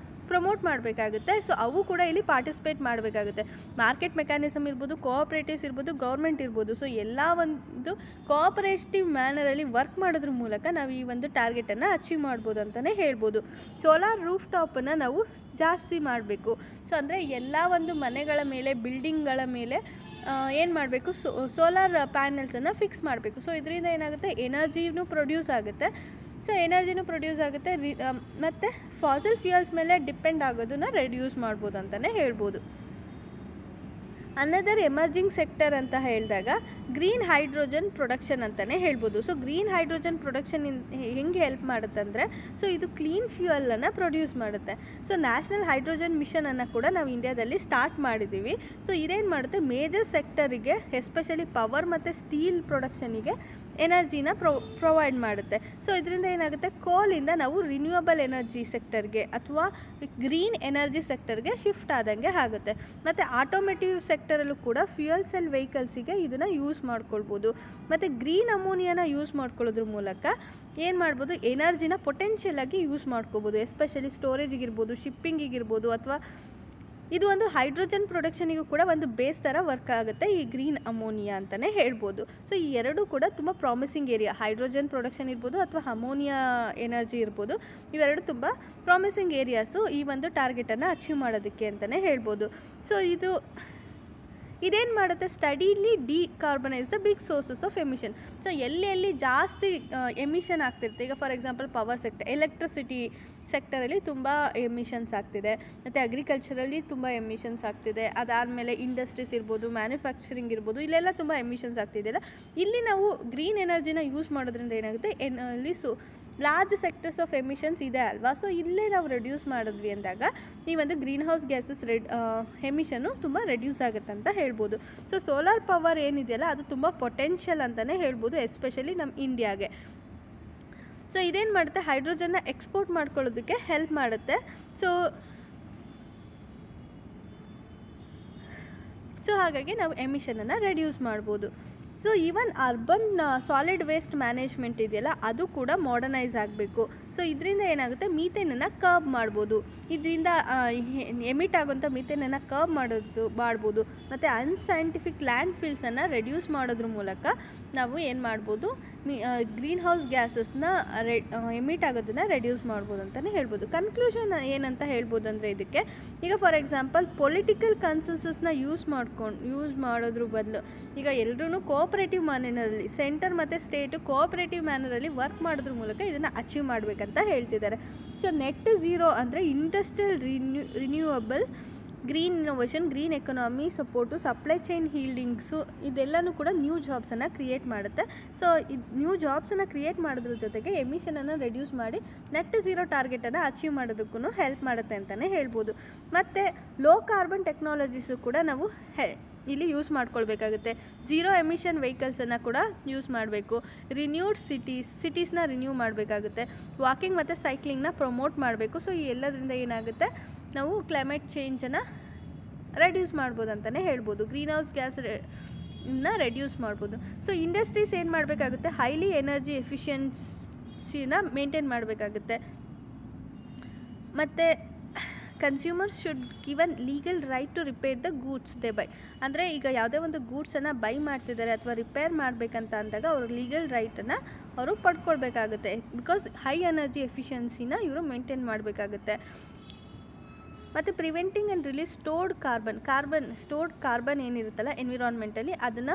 ಪ್ರಮೋಟ್ ಮಾಡಬೇಕಾಗುತ್ತೆ. ಸೊ ಅವು ಕೂಡ ಇಲ್ಲಿ ಪಾರ್ಟಿಸಿಪೇಟ್ ಮಾಡಬೇಕಾಗುತ್ತೆ. ಮಾರ್ಕೆಟ್ ಮೆಕ್ಯಾನಿಸಮ್ ಇರ್ಬೋದು, ಕೋಆಪ್ರೇಟಿವ್ಸ್ ಇರ್ಬೋದು, ಗೌರ್ಮೆಂಟ್ ಇರ್ಬೋದು. ಸೊ ಎಲ್ಲ ಒಂದು ಕೋಆಪರೇಟಿವ್ ಮ್ಯಾನರಲ್ಲಿ ವರ್ಕ್ ಮಾಡೋದ್ರ ಮೂಲಕ ನಾವು ಈ ಒಂದು ಟಾರ್ಗೆಟನ್ನು ಅಚೀವ್ ಮಾಡ್ಬೋದು ಅಂತಲೇ ಹೇಳ್ಬೋದು. ಸೋಲಾರ್ ರೂಫ್ ಟಾಪನ್ನು ನಾವು ಜಾಸ್ತಿ ಮಾಡಬೇಕು. ಸೊ ಅಂದರೆ ಎಲ್ಲ ಒಂದು ಮನೆಗಳ ಮೇಲೆ, ಬಿಲ್ಡಿಂಗ್ಗಳ ಮೇಲೆ ಏನು ಮಾಡಬೇಕು, ಸೋಲಾರ್ ಪ್ಯಾನೆಲ್ಸನ್ನು ಫಿಕ್ಸ್ ಮಾಡಬೇಕು. ಸೊ ಇದರಿಂದ ಏನಾಗುತ್ತೆ, ಎನರ್ಜಿನೂ ಪ್ರೊಡ್ಯೂಸ್ ಆಗುತ್ತೆ. ಸೊ ಎನರ್ಜಿನೂ ಪ್ರೊಡ್ಯೂಸ್ ಆಗುತ್ತೆ, ಮತ್ತು ಫಾಸಿಲ್ ಫ್ಯೂಯಲ್ಸ್ ಮೇಲೆ ಡಿಪೆಂಡ್ ಆಗೋದನ್ನು ರೆಡ್ಯೂಸ್ ಮಾಡ್ಬೋದು ಅಂತಲೇ ಹೇಳ್ಬೋದು. ಅನದರ್ ಎಮರ್ಜಿಂಗ್ ಸೆಕ್ಟರ್ ಅಂತ ಹೇಳಿದಾಗ ಗ್ರೀನ್ ಹೈಡ್ರೋಜನ್ ಪ್ರೊಡಕ್ಷನ್ ಅಂತಲೇ ಹೇಳ್ಬೋದು. ಸೊ ಗ್ರೀನ್ ಹೈಡ್ರೋಜನ್ ಪ್ರೊಡಕ್ಷನ್ ಹೆಂಗೆ ಹೆಲ್ಪ್ ಮಾಡುತ್ತೆ ಅಂದರೆ, ಸೊ ಇದು ಕ್ಲೀನ್ ಫ್ಯೂಯಲನ್ನು ಪ್ರೊಡ್ಯೂಸ್ ಮಾಡುತ್ತೆ. ಸೊ ನ್ಯಾಷನಲ್ ಹೈಡ್ರೋಜನ್ ಮಿಷನನ್ನು ಕೂಡ ನಾವು ಇಂಡಿಯಾದಲ್ಲಿ ಸ್ಟಾರ್ಟ್ ಮಾಡಿದ್ದೀವಿ. ಸೊ ಇದೇನು ಮಾಡುತ್ತೆ, ಮೇಜರ್ ಸೆಕ್ಟರಿಗೆ ಎಸ್ಪೆಷಲಿ ಪವರ್ ಮತ್ತು ಸ್ಟೀಲ್ ಪ್ರೊಡಕ್ಷನಿಗೆ ಎನರ್ಜಿನ ಪ್ರೊವೈಡ್ ಮಾಡುತ್ತೆ. ಸೊ ಇದರಿಂದ ಏನಾಗುತ್ತೆ, ಕೋಲಿಂದ ನಾವು ರಿನ್ಯೂಯಬಲ್ ಎನರ್ಜಿ ಸೆಕ್ಟರ್ಗೆ ಅಥವಾ ಗ್ರೀನ್ ಎನರ್ಜಿ ಸೆಕ್ಟರ್ಗೆ ಶಿಫ್ಟ್ ಆದಂಗೆ ಆಗುತ್ತೆ. ಮತ್ತು ಆಟೋಮೇಟಿವ್ ಸೆಕ್ಟರಲ್ಲೂ ಕೂಡ ಫ್ಯೂಯಲ್ ಸೆಲ್ ವೆಹಿಕಲ್ಸಿಗೆ ಇದನ್ನು ಯೂಸ್ ಮಾಡ್ಕೊಳ್ಬೋದು. ಮತ್ತು ಗ್ರೀನ್ ಅಮೋನಿಯಾನ ಯೂಸ್ ಮಾಡ್ಕೊಳ್ಳೋದ್ರ ಮೂಲಕ ಏನು ಮಾಡ್ಬೋದು, ಎನರ್ಜಿನ ಪೊಟೆನ್ಷಿಯಲ್ ಆಗಿ ಯೂಸ್ ಮಾಡ್ಕೋಬೋದು. ಎಸ್ಪೆಷಲಿ ಸ್ಟೋರೇಜಿಗಿರ್ಬೋದು, ಶಿಪ್ಪಿಂಗಿಗಿರ್ಬೋದು, ಅಥವಾ ಇದು ಒಂದು ಹೈಡ್ರೋಜನ್ ಪ್ರೊಡಕ್ಷನಿಗೂ ಕೂಡ ಒಂದು ಬೇಸ್ ಥರ ವರ್ಕ್ ಆಗುತ್ತೆ ಈ ಗ್ರೀನ್ ಅಮೋನಿಯಾ ಅಂತಲೇ ಹೇಳ್ಬೋದು. ಸೊ ಈ ಎರಡೂ ಕೂಡ ತುಂಬ ಪ್ರಾಮಿಸಿಂಗ್ ಏರಿಯಾ, ಹೈಡ್ರೋಜನ್ ಪ್ರೊಡಕ್ಷನ್ ಇರ್ಬೋದು ಅಥವಾ ಅಮೋನಿಯಾ ಎನರ್ಜಿ ಇರ್ಬೋದು, ಇವೆರಡು ತುಂಬ ಪ್ರಾಮಿಸಿಂಗ್ ಏರಿಯಾಸು ಈ ಒಂದು ಟಾರ್ಗೆಟನ್ನು ಅಚೀವ್ ಮಾಡೋದಕ್ಕೆ ಅಂತಲೇ ಹೇಳ್ಬೋದು. ಸೊ ಇದೇನು ಮಾಡುತ್ತೆ, steadily decarbonise the big sources of emission. So ಎಲ್ಲಿ ಜಾಸ್ತಿ ಎಮಿಷನ್ ಆಗ್ತಿರುತ್ತೆ, ಈಗ for example power sector, electricity ಸೆಕ್ಟರಲ್ಲಿ ತುಂಬ ಎಮಿಷನ್ಸ್ ಆಗ್ತಿದೆ, ಮತ್ತು ಅಗ್ರಿಕಲ್ಚರಲ್ಲಿ ತುಂಬ ಎಮಿಷನ್ಸ್ ಆಗ್ತಿದೆ. ಅದಾದಮೇಲೆ ಇಂಡಸ್ಟ್ರೀಸ್ ಇರ್ಬೋದು, ಮ್ಯಾನುಫ್ಯಾಕ್ಚರಿಂಗ್ ಇರ್ಬೋದು, ಇಲ್ಲೆಲ್ಲ ತುಂಬ ಎಮಿಷನ್ಸ್ ಆಗ್ತಿದೆಯಲ್ಲ. ಇಲ್ಲಿ ನಾವು ಗ್ರೀನ್ ಎನರ್ಜಿನ ಯೂಸ್ ಮಾಡೋದ್ರಿಂದ ಏನಾಗುತ್ತೆ, ಇಲ್ಲಿ ಲಾರ್ಜ್ ಸೆಕ್ಟರ್ಸ್ ಆಫ್ ಎಮಿಷನ್ಸ್ ಇದೆ ಅಲ್ವಾ. ಸೊ ಇಲ್ಲೇ ನಾವು ರೆಡ್ಯೂಸ್ ಮಾಡಿದ್ವಿ ಅಂದಾಗ ಈ ಒಂದು ಗ್ರೀನ್ ಹೌಸ್ ಗ್ಯಾಸಸ್ ಎಮಿಷನ್ನು ತುಂಬ ರೆಡ್ಯೂಸ್ ಆಗುತ್ತೆ ಅಂತ ಹೇಳ್ಬೋದು. ಸೊ ಸೋಲಾರ್ ಪವರ್ ಏನಿದೆಯಲ್ಲ ಅದು ತುಂಬ ಪೊಟೆನ್ಷಿಯಲ್ ಅಂತಲೇ ಹೇಳ್ಬೋದು, ಎಸ್ಪೆಷಲಿ ನಮ್ಮ ಇಂಡಿಯಾಗೆ. ಸೊ ಇದೇನು ಮಾಡುತ್ತೆ, ಹೈಡ್ರೋಜನ್ನ ಎಕ್ಸ್ಪೋರ್ಟ್ ಮಾಡ್ಕೊಳ್ಳೋದಕ್ಕೆ ಹೆಲ್ಪ್ ಮಾಡುತ್ತೆ. ಸೊ ಹಾಗಾಗಿ ನಾವು ಎಮಿಷನನ್ನು ರೆಡ್ಯೂಸ್ ಮಾಡ್ಬೋದು. So even urban solid waste management ಇದೆಯಲ್ಲ, ಅದು ಕೂಡ ಮಾಡರ್ನೈಸ್ ಆಗಬೇಕು. ಸೊ ಇದರಿಂದ ಏನಾಗುತ್ತೆ, ಮೀಥೇನನ್ನು ಕರ್ಬ್ ಮಾಡ್ಬೋದು. ಇದರಿಂದ ಎಮಿಟ್ ಆಗೋಂಥ ಮೀಥೇನನ್ನು ಕರ್ಬ್ ಮಾಡ್ಬೋದು. ಮತ್ತು ಅನ್ಸೈಂಟಿಫಿಕ್ ಲ್ಯಾಂಡ್ ಫಿಲ್ಸನ್ನು ರೆಡ್ಯೂಸ್ ಮಾಡೋದ್ರ ಮೂಲಕ ನಾವು ಏನು ಮಾಡ್ಬೋದು, ಗ್ರೀನ್ ಹೌಸ್ ಗ್ಯಾಸಸ್ನ ಎಮಿಟ್ ಆಗೋದನ್ನು ರೆಡ್ಯೂಸ್ ಮಾಡ್ಬೋದು ಅಂತಲೇ ಹೇಳ್ಬೋದು. ಕನ್ಕ್ಲೂಷನ್ ಏನಂತ ಹೇಳ್ಬೋದು ಅಂದರೆ, ಇದಕ್ಕೆ ಈಗ ಫಾರ್ ಎಕ್ಸಾಂಪಲ್ ಪೊಲಿಟಿಕಲ್ ಕನ್ಸೆನ್ಸಸ್ನ ಯೂಸ್ ಮಾಡೋದ್ರ ಬದಲು ಈಗ ಎಲ್ಲರೂ ಕೋಆಪರೇಟಿವ್ ಮ್ಯಾನರಲ್ಲಿ, ಸೆಂಟರ್ ಮತ್ತು ಸ್ಟೇಟು ಕೋಆಪರೇಟಿವ್ ಮ್ಯಾನರಲ್ಲಿ ವರ್ಕ್ ಮಾಡೋದ್ರ ಮೂಲಕ ಇದನ್ನು ಅಚೀವ್ ಮಾಡಬೇಕಂತ ಹೇಳ್ತಿದ್ದಾರೆ. ಸೊ ನೆಟ್ ಝೀರೋ ಅಂದರೆ industrial renewable, green innovation, green economy support, supply chain holdings, ಇದೆಲ್ಲನೂ ಕೂಡ ನ್ಯೂ ಜಾಬ್ಸನ್ನು ಕ್ರಿಯೇಟ್ ಮಾಡುತ್ತೆ. ಸೊ ನ್ಯೂ ಜಾಬ್ಸನ್ನು ಕ್ರಿಯೇಟ್ ಮಾಡೋದ್ರ ಜೊತೆಗೆ ಎಮಿಷನನ್ನು ರೆಡ್ಯೂಸ್ ಮಾಡಿ ನೆಟ್ ಝೀರೋ ಟಾರ್ಗೆಟನ್ನು ಅಚೀವ್ ಮಾಡೋದಕ್ಕೂ ಹೆಲ್ಪ್ ಮಾಡುತ್ತೆ ಅಂತಲೇ ಹೇಳ್ಬೋದು. ಮತ್ತು ಲೋ ಕಾರ್ಬನ್ ಟೆಕ್ನಾಲಜೀಸು ಕೂಡ ನಾವು ಇಲ್ಲಿ ಯೂಸ್ ಮಾಡ್ಕೊಳ್ಬೇಕಾಗುತ್ತೆ. ಝೀರೋ ಎಮಿಷನ್ ವೆಹಿಕಲ್ಸನ್ನು ಕೂಡ ಯೂಸ್ ಮಾಡಬೇಕು. ರಿನ್ಯೂಡ್ ಸಿಟೀಸ್ನ ರಿನ್ಯೂ ಮಾಡಬೇಕಾಗುತ್ತೆ. ವಾಕಿಂಗ್ ಮತ್ತು ಸೈಕ್ಲಿಂಗ್ನ ಪ್ರಮೋಟ್ ಮಾಡಬೇಕು. ಸೊ ಈ ಎಲ್ಲದರಿಂದ ಏನಾಗುತ್ತೆ, ನಾವು ಕ್ಲೈಮೇಟ್ ಚೇಂಜನ್ನು ರೆಡ್ಯೂಸ್ ಮಾಡ್ಬೋದು ಅಂತಲೇ ಹೇಳ್ಬೋದು. ಗ್ರೀನ್ ಹೌಸ್ ಗ್ಯಾಸನ್ನ ರೆಡ್ಯೂಸ್ ಮಾಡ್ಬೋದು. ಸೊ ಇಂಡಸ್ಟ್ರೀಸ್ ಏನು ಮಾಡಬೇಕಾಗುತ್ತೆ, ಹೈಲಿ ಎನರ್ಜಿ ಎಫಿಷಿಯನ್ಸಿನ ಮೇಂಟೈನ್ ಮಾಡಬೇಕಾಗುತ್ತೆ. ಮತ್ತು consumers should given legal right to repair the goods they buy. ಅಂದರೆ ಈಗ ಯಾವುದೇ ಒಂದು ಗೂಡ್ಸನ್ನು ಬೈ ಮಾಡ್ತಿದ್ದಾರೆ ಅಥವಾ ರಿಪೇರ್ ಮಾಡಬೇಕಂತ ಅಂದಾಗ ಅವರು ಲೀಗಲ್ ರೈಟನ್ನು ಅವರು ಪಡ್ಕೊಳ್ಬೇಕಾಗುತ್ತೆ. ಬಿಕಾಸ್ ಹೈ ಎನರ್ಜಿ ಎಫಿಷಿಯನ್ಸಿನ ಇವರು ಮೇಂಟೈನ್ ಮಾಡಬೇಕಾಗುತ್ತೆ. ಮತ್ತು preventing and release stored carbon ಏನಿರುತ್ತಲ್ಲ ಎನ್ವಿರಾನ್ಮೆಂಟಲ್ಲಿ, ಅದನ್ನು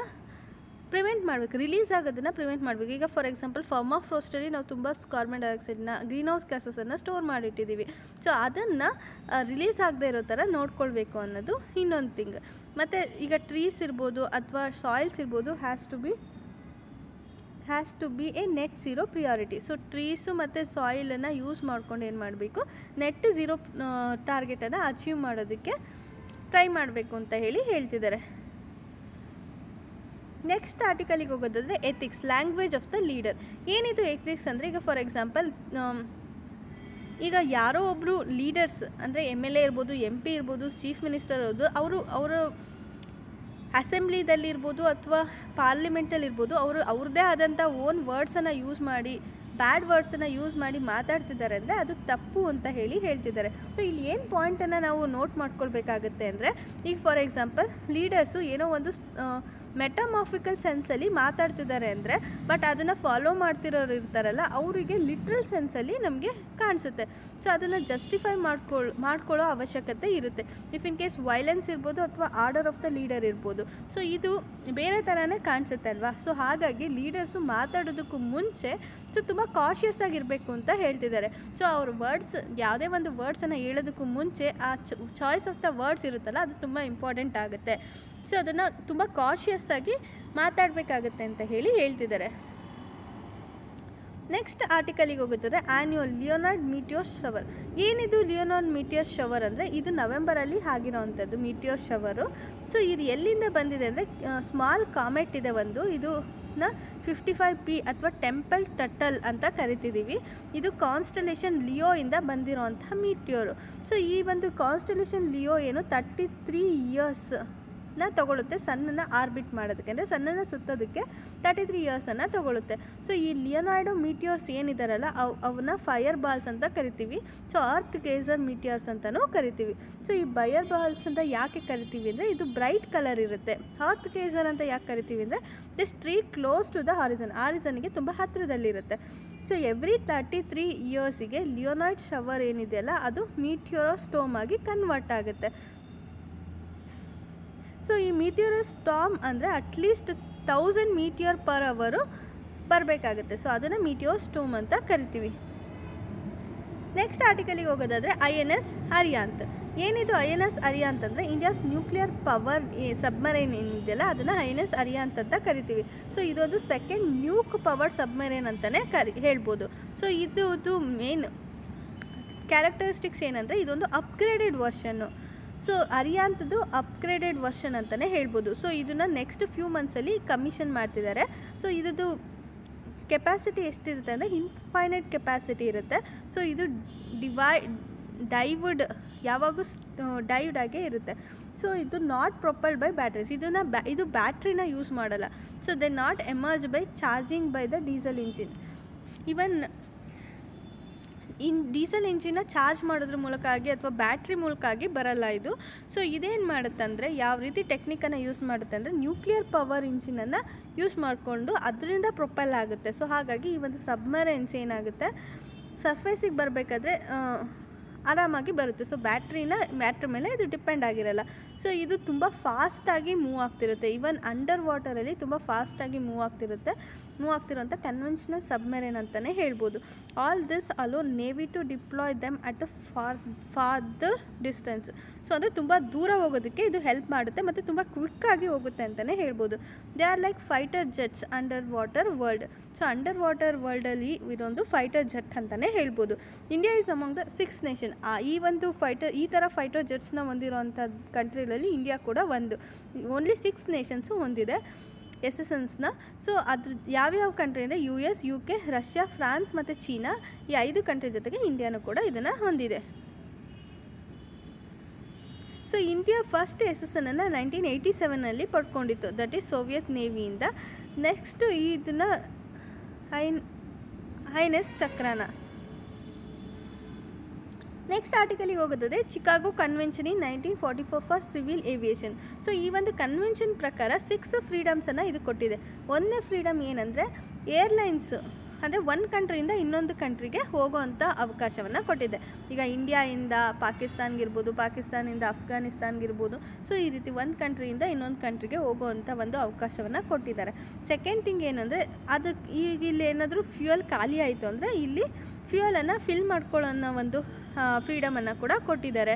ಪ್ರಿವೆಂಟ್ ಮಾಡಬೇಕು, ರಿಲೀಸ್ ಆಗೋದನ್ನು ಪ್ರಿವೆಂಟ್ ಮಾಡಬೇಕು. ಈಗ ಫಾರ್ ಎಕ್ಸಾಂಪಲ್ ಫರ್ಮಾಫ್ರೋಸ್ಟಲ್ಲಿ ನಾವು ತುಂಬ ಕಾರ್ಬನ್ ಡೈಆಕ್ಸೈಡ್ನ, ಗ್ರೀನ್ ಹೌಸ್ ಗ್ಯಾಸಸನ್ನು ಸ್ಟೋರ್ ಮಾಡಿಟ್ಟಿದ್ದೀವಿ. ಸೊ ಅದನ್ನು ರಿಲೀಸ್ ಆಗದೆ ಇರೋ ಥರ ನೋಡ್ಕೊಳ್ಬೇಕು ಅನ್ನೋದು ಇನ್ನೊಂದು ಥಿಂಗ್. ಮತ್ತು ಈಗ ಟ್ರೀಸ್ ಇರ್ಬೋದು ಅಥವಾ ಸಾಯಿಲ್ಸ್ ಇರ್ಬೋದು, has to be a net zero priority. So trees ಮತ್ತು ಸಾಯಿಲನ್ನು ಯೂಸ್ ಮಾಡ್ಕೊಂಡು ಏನು ಮಾಡಬೇಕು, ನೆಟ್ ಝೀರೋ ಟಾರ್ಗೆಟನ್ನು ಅಚೀವ್ ಮಾಡೋದಕ್ಕೆ ಟ್ರೈ ಮಾಡಬೇಕು ಅಂತ ಹೇಳ್ತಿದ್ದಾರೆ. ನೆಕ್ಸ್ಟ್ ಆರ್ಟಿಕಲಿಗೆ ಹೋಗೋದಾದರೆ ethics, language of the leader. ಏನಿದು ಎಥಿಕ್ಸ್ ಅಂದರೆ, ಈಗ ಫಾರ್ ಎಕ್ಸಾಂಪಲ್ ಈಗ ಯಾರೋ ಒಬ್ಬರು ಲೀಡರ್ಸ್ ಅಂದರೆ MLA ಇರ್ಬೋದು, MP ಇರ್ಬೋದು, ಚೀಫ್ ಮಿನಿಸ್ಟರ್ ಇರ್ಬೋದು, ಅವರು ಅಸೆಂಬ್ಲಿದಲ್ಲಿರ್ಬೋದು ಅಥವಾ ಪಾರ್ಲಿಮೆಂಟಲ್ಲಿರ್ಬೋದು, ಅವ್ರದ್ದೇ ಆದಂಥ ಓನ್ ವರ್ಡ್ಸನ್ನು ಯೂಸ್ ಮಾಡಿ, ಬ್ಯಾಡ್ ವರ್ಡ್ಸನ್ನು ಯೂಸ್ ಮಾಡಿ ಮಾತಾಡ್ತಿದ್ದಾರೆ ಅಂದರೆ ಅದು ತಪ್ಪು ಅಂತ ಹೇಳ್ತಿದ್ದಾರೆ. ಸೊ ಇಲ್ಲಿ ಏನು ಪಾಯಿಂಟನ್ನು ನಾವು ನೋಟ್ ಮಾಡ್ಕೊಳ್ಬೇಕಾಗತ್ತೆ ಅಂದರೆ, ಈಗ ಫಾರ್ ಎಕ್ಸಾಂಪಲ್ ಲೀಡರ್ಸು ಏನೋ ಒಂದು ಮೆಟಾಮಾರ್ಫಿಕಲ್ ಸೆನ್ಸಲ್ಲಿ ಮಾತಾಡ್ತಿದ್ದಾರೆ ಅಂದರೆ, ಬಟ್ ಅದನ್ನು ಫಾಲೋ ಮಾಡ್ತಿರೋರು ಇರ್ತಾರಲ್ಲ ಅವರಿಗೆ ಲಿಟ್ರಲ್ ಸೆನ್ಸಲ್ಲಿ ನಮಗೆ ಕಾಣಿಸುತ್ತೆ. ಸೊ ಅದನ್ನು ಜಸ್ಟಿಫೈ ಮಾಡ್ಕೊಳ್ಳೋ ಅವಶ್ಯಕತೆ ಇರುತ್ತೆ. ಇಫ್ ಇನ್ ಕೇಸ್ ವೈಲೆನ್ಸ್ ಇರ್ಬೋದು ಅಥವಾ ಆರ್ಡರ್ ಆಫ್ ದ ಲೀಡರ್ ಇರ್ಬೋದು. ಸೊ ಇದು ಬೇರೆ ಥರನೇ ಕಾಣಿಸುತ್ತೆ ಅಲ್ವಾ. ಸೊ ಹಾಗಾಗಿ ಲೀಡರ್ಸು ಮಾತಾಡೋದಕ್ಕೂ ಮುಂಚೆ ಸೊ ತುಂಬ ಕಾಷಿಯಸ್ ಆಗಿರಬೇಕು ಅಂತ ಹೇಳ್ತಿದ್ದಾರೆ. ಸೊ ಅವ್ರ ವರ್ಡ್ಸ್, ಯಾವುದೇ ಒಂದು ವರ್ಡ್ಸನ್ನು ಹೇಳೋದಕ್ಕೂ ಮುಂಚೆ ಆ ಚಾಯ್ಸ್ ಆಫ್ ದ ವರ್ಡ್ಸ್ ಇರುತ್ತಲ್ಲ ಅದು ತುಂಬ ಇಂಪಾರ್ಟೆಂಟ್ ಆಗುತ್ತೆ. ಸೊ ಅದನ್ನು ತುಂಬ ಕಾಷಿಯಸ್ ಆಗಿ ಮಾತಾಡಬೇಕಾಗತ್ತೆ ಅಂತ ಹೇಳ್ತಿದ್ದಾರೆ. ನೆಕ್ಸ್ಟ್ ಆರ್ಟಿಕಲಿಗೆ ಹೋಗುತ್ತದೆ ಆ್ಯನ್ಯುವಲ್ ಲಿಯೋನಾರ್ಡ್ ಮೀಟಿಯೋರ್ ಶವರ್. ಏನಿದು ಲಿಯೋನಾರ್ಡ್ ಮೀಟಿಯೋರ್ ಶವರ್ ಅಂದರೆ ಇದು ನವೆಂಬರಲ್ಲಿ ಆಗಿರೋವಂಥದ್ದು ಮೀಟಿಯೋರ್ ಶವರು. ಸೊ ಇದು ಎಲ್ಲಿಂದ ಬಂದಿದೆ ಅಂದರೆ ಸ್ಮಾಲ್ ಕಾಮೆಟ್ ಇದೆ ಒಂದು, ಇದು 55P ಅಥವಾ ಟೆಂಪಲ್ ಟಟಲ್ ಅಂತ ಕರಿತಿದ್ದೀವಿ. ಇದು ಕಾನ್ಸ್ಟಲೇಷನ್ ಲಿಯೋ ಇಂದ ಬಂದಿರೋಂತಹ ಮೀಟಿಯೋರು. ಸೊ ಈ ಒಂದು ಕಾನ್ಸ್ಟಲೇಷನ್ ಲಿಯೋ ಏನು 33 ಇಯರ್ಸ್ನ ತಗೊಳುತ್ತೆ ಸನ್ನನ್ನು ಆರ್ಬಿಟ್ ಮಾಡೋದಕ್ಕೆ, ಅಂದರೆ ಸನ್ನನ್ನು ಸುತ್ತೋದಕ್ಕೆ 33 ಇಯರ್ಸನ್ನು ತಗೊಳುತ್ತೆ. ಸೊ ಈ ಲಿಯೋನಾರ್ಡೋ ಮೀಟಿಯೋರ್ಸ್ ಏನಿದಾರಲ್ಲ ಅವನ್ನ ಫೈರ್ ಬಾಲ್ಸ್ ಅಂತ ಕರಿತೀವಿ. ಸೊ ಅರ್ತ್ ಗೇಸರ್ ಮೀಟಿಯೋರ್ಸ್ ಅಂತಲೂ ಕರಿತೀವಿ. ಸೊ ಈ ಫೈರ್ ಬಾಲ್ಸ್ ಅಂತ ಯಾಕೆ ಕರಿತೀವಿ ಅಂದರೆ ಇದು ಬ್ರೈಟ್ ಕಲರ್ ಇರುತ್ತೆ. ಅರ್ತ್ ಗೇಸರ್ ಅಂತ ಯಾಕೆ ಕರಿತೀವಿ ಅಂದರೆ the streak close to the ಹಾರಿಸನ್ಗೆ ತುಂಬ ಹತ್ತಿರದಲ್ಲಿರುತ್ತೆ. ಸೊ ಎವ್ರಿ 33 ಇಯರ್ಸಿಗೆ ಲಿಯೋನಾರ್ಡ್ ಶವರ್ ಏನಿದೆಯಲ್ಲ ಅದು ಮೀಟಿಯೋರೋಸ್ಟೋಮ್ ಆಗಿ ಕನ್ವರ್ಟ್ ಆಗುತ್ತೆ. ಸೊ ಈ ಮೀಟಿಯೋರೋಸ್ಟಾರ್ಮ್ ಅಂದರೆ ಅಟ್ಲೀಸ್ಟ್ 1000 ಮೀಟಿಯೋರ್ ಪರ್ ಅವರು ಬರಬೇಕಾಗುತ್ತೆ. ಸೊ ಅದನ್ನು ಮೀಟಿಯೋರೋಸ್ಟಾರ್ಮ್ ಅಂತ ಕರಿತೀವಿ. ನೆಕ್ಸ್ಟ್ ಆರ್ಟಿಕಲಿಗೆ ಹೋಗೋದಾದರೆ INS ಅರಿಯಾಂತ್. ಏನಿದು INS ಅರಿಯಾಂತ್ ಅಂದರೆ ಇಂಡಿಯಾಸ್ ನ್ಯೂಕ್ಲಿಯರ್ ಪವರ್ ಸಬ್ಮರೈನ್ ಏನಿದೆಯಲ್ಲ ಅದನ್ನು INS ಅರಿಯಾಂತ್ ಅಂತ ಕರಿತೀವಿ. ಸೊ ಇದೊಂದು ಸೆಕೆಂಡ್ ನ್ಯೂಕ್ ಪವರ್ ಸಬ್ಮರೈನ್ ಅಂತಲೇ ಹೇಳ್ಬೋದು. ಸೊ ಇದು ಮೇನ್ ಕ್ಯಾರೆಕ್ಟರಿಸ್ಟಿಕ್ಸ್ ಏನಂದರೆ ಇದೊಂದು ಅಪ್ಗ್ರೇಡೆಡ್ ವರ್ಷನ್ನು. ಸೊ ಅರಿಯಾಂತ್ದು ಅಪ್ಗ್ರೇಡೆಡ್ ವರ್ಷನ್ ಅಂತಲೇ ಹೇಳ್ಬೋದು. ಸೊ ಇದನ್ನು ನೆಕ್ಸ್ಟ್ ಫ್ಯೂ ಮಂತ್ಸಲ್ಲಿ ಕಮಿಷನ್ ಮಾಡ್ತಿದ್ದಾರೆ. ಸೊ ಇದ್ದು ಕೆಪಾಸಿಟಿ ಎಷ್ಟಿರುತ್ತೆ ಅಂದರೆ ಇನ್ಫೈನೈಟ್ ಕೆಪಾಸಿಟಿ ಇರುತ್ತೆ. ಸೊ ಇದು ಡೈವ್ಡ್ ಯಾವಾಗೂ ಡೈವ್ಡ್ ಆಗೇ ಇರುತ್ತೆ. ಸೊ ಇದು ನಾಟ್ ಪ್ರೊಪಲ್ಡ್ ಬೈ ಬ್ಯಾಟ್ರೀಸ್. ಇದು ಬ್ಯಾಟ್ರಿನ ಯೂಸ್ ಮಾಡಲ್ಲ. So they not emerge by charging by the diesel engine. Even diesel ಇಂಜಿನ್ನ ಚಾರ್ಜ್ ಮಾಡೋದ್ರ ಮೂಲಕ ಆಗಿ ಅಥವಾ ಬ್ಯಾಟ್ರಿ ಮೂಲಕ ಆಗಿ ಬರಲ್ಲ ಇದು. ಸೊ ಇದೇನು ಮಾಡುತ್ತಂದರೆ ಯಾವ ರೀತಿ ಟೆಕ್ನಿಕನ್ನು ಯೂಸ್ ಮಾಡುತ್ತೆ ಅಂದರೆ ನ್ಯೂಕ್ಲಿಯರ್ ಪವರ್ ಇಂಜಿನನ್ನು ಯೂಸ್ ಮಾಡಿಕೊಂಡು ಅದರಿಂದ ಪ್ರೊಪೆಲ್ ಆಗುತ್ತೆ. ಸೊ ಹಾಗಾಗಿ ಈ ಒಂದು ಸಬ್ಮರೈನ್ಸ್ ಏನಾಗುತ್ತೆ ಸರ್ಫೇಸಿಗೆ ಬರಬೇಕಾದ್ರೆ ಆರಾಮಾಗಿ ಬರುತ್ತೆ. ಸೊ ಬ್ಯಾಟ್ರಿ ಮೇಲೆ ಇದು ಡಿಪೆಂಡ್ ಆಗಿರಲ್ಲ. ಸೊ ಇದು ತುಂಬ ಫಾಸ್ಟಾಗಿ ಮೂವ್ ಆಗ್ತಿರುತ್ತೆ. ಈವನ್ ಅಂಡರ್ ವಾಟರಲ್ಲಿ ತುಂಬ ಫಾಸ್ಟಾಗಿ ಮೂವ್ ಆಗ್ತಿರೋಂಥ ಕನ್ವೆನ್ಷನಲ್ ಸಬ್ಮರೈನ್ ಅಂತಲೇ ಹೇಳ್ಬೋದು. All this allow navy to deploy them at the farther distance. So ಅಂದರೆ ತುಂಬ ದೂರ ಹೋಗೋದಕ್ಕೆ ಇದು ಹೆಲ್ಪ್ ಮಾಡುತ್ತೆ ಮತ್ತು ತುಂಬ ಕ್ವಿಕ್ಕಾಗಿ ಹೋಗುತ್ತೆ ಅಂತಲೇ ಹೇಳ್ಬೋದು. They are like fighter jets under water world. So under water ವರ್ಲ್ಡಲ್ಲಿ ಇದೊಂದು ಫೈಟರ್ ಜೆಟ್ ಅಂತಲೇ ಹೇಳ್ಬೋದು. India is among the 6 nation. ಈ ಥರ ಫೈಟರ್ ಜೆಟ್ಸ್ನ ಹೊಂದಿರೋಂಥ ಕಂಟ್ರಿಗಳಲ್ಲಿ ಇಂಡಿಯಾ ಕೂಡ ಒಂದು. ಓನ್ಲಿ 6 ನೇಷನ್ಸು ಹೊಂದಿದೆ ಎಸ್ಎಸ್ಎನ್ಸ್ನ. ಸೊ ಅದ್ರ ಯಾವ್ಯಾವ ಕಂಟ್ರಿ ಅಂದರೆ US, UK, ರಷ್ಯಾ, ಫ್ರಾನ್ಸ್ ಮತ್ತು ಚೀನಾ. ಈ 5 ಕಂಟ್ರಿ ಜೊತೆಗೆ ಇಂಡಿಯಾನು ಕೂಡ ಇದನ್ನು ಹೊಂದಿದೆ. ಸೊ ಇಂಡಿಯಾ ಫಸ್ಟ್ SSNನ್ನು 1987ನಲ್ಲಿ ಪಡ್ಕೊಂಡಿತ್ತು. ದಟ್ ಈಸ್ ಸೋವಿಯತ್ ನೇವಿಯಿಂದ. ನೆಕ್ಸ್ಟು ಇದನ್ನು INS ಚಕ್ರಾನ. ನೆಕ್ಸ್ಟ್ ಆರ್ಟಿಕಲಿಗೆ ಹೋಗೋದಾದರೆ Chicago convention in 1944 for civil aviation. So ಈ ಒಂದು ಕನ್ವೆನ್ಷನ್ ಪ್ರಕಾರ 6 ಫ್ರೀಡಮ್ಸನ್ನು ಇದು ಕೊಟ್ಟಿದೆ. ಒಂದನೇ ಫ್ರೀಡಮ್ ಏನಂದರೆ ಏರ್ಲೈನ್ಸ್ ಅಂದರೆ ಒಂದು ಕಂಟ್ರಿಯಿಂದ ಇನ್ನೊಂದು ಕಂಟ್ರಿಗೆ ಹೋಗೋವಂಥ ಅವಕಾಶವನ್ನು ಕೊಟ್ಟಿದೆ. ಈಗ ಇಂಡಿಯಾಯಿಂದ ಪಾಕಿಸ್ತಾನ್ಗಿರ್ಬೋದು, ಪಾಕಿಸ್ತಾನಿಂದ ಅಫ್ಘಾನಿಸ್ತಾನ್ಗಿರ್ಬೋದು. ಸೊ ಈ ರೀತಿ ಒಂದು ಕಂಟ್ರಿಯಿಂದ ಇನ್ನೊಂದು ಕಂಟ್ರಿಗೆ ಹೋಗೋವಂಥ ಒಂದು ಅವಕಾಶವನ್ನು ಕೊಟ್ಟಿದ್ದಾರೆ. ಸೆಕೆಂಡ್ ಥಿಂಗ್ ಏನಂದರೆ ಅದಕ್ಕೆ ಈಗ ಇಲ್ಲಿ ಏನಾದರೂ ಫ್ಯೂಯಲ್ ಖಾಲಿ ಆಯಿತು ಅಂದರೆ ಇಲ್ಲಿ ಫ್ಯೂಯಲನ್ನು ಫಿಲ್ ಮಾಡ್ಕೊಳ್ಳೋ ಅನ್ನೋ ಒಂದು ಫ್ರೀಡಮನ್ನು ಕೂಡ ಕೊಟ್ಟಿದ್ದಾರೆ.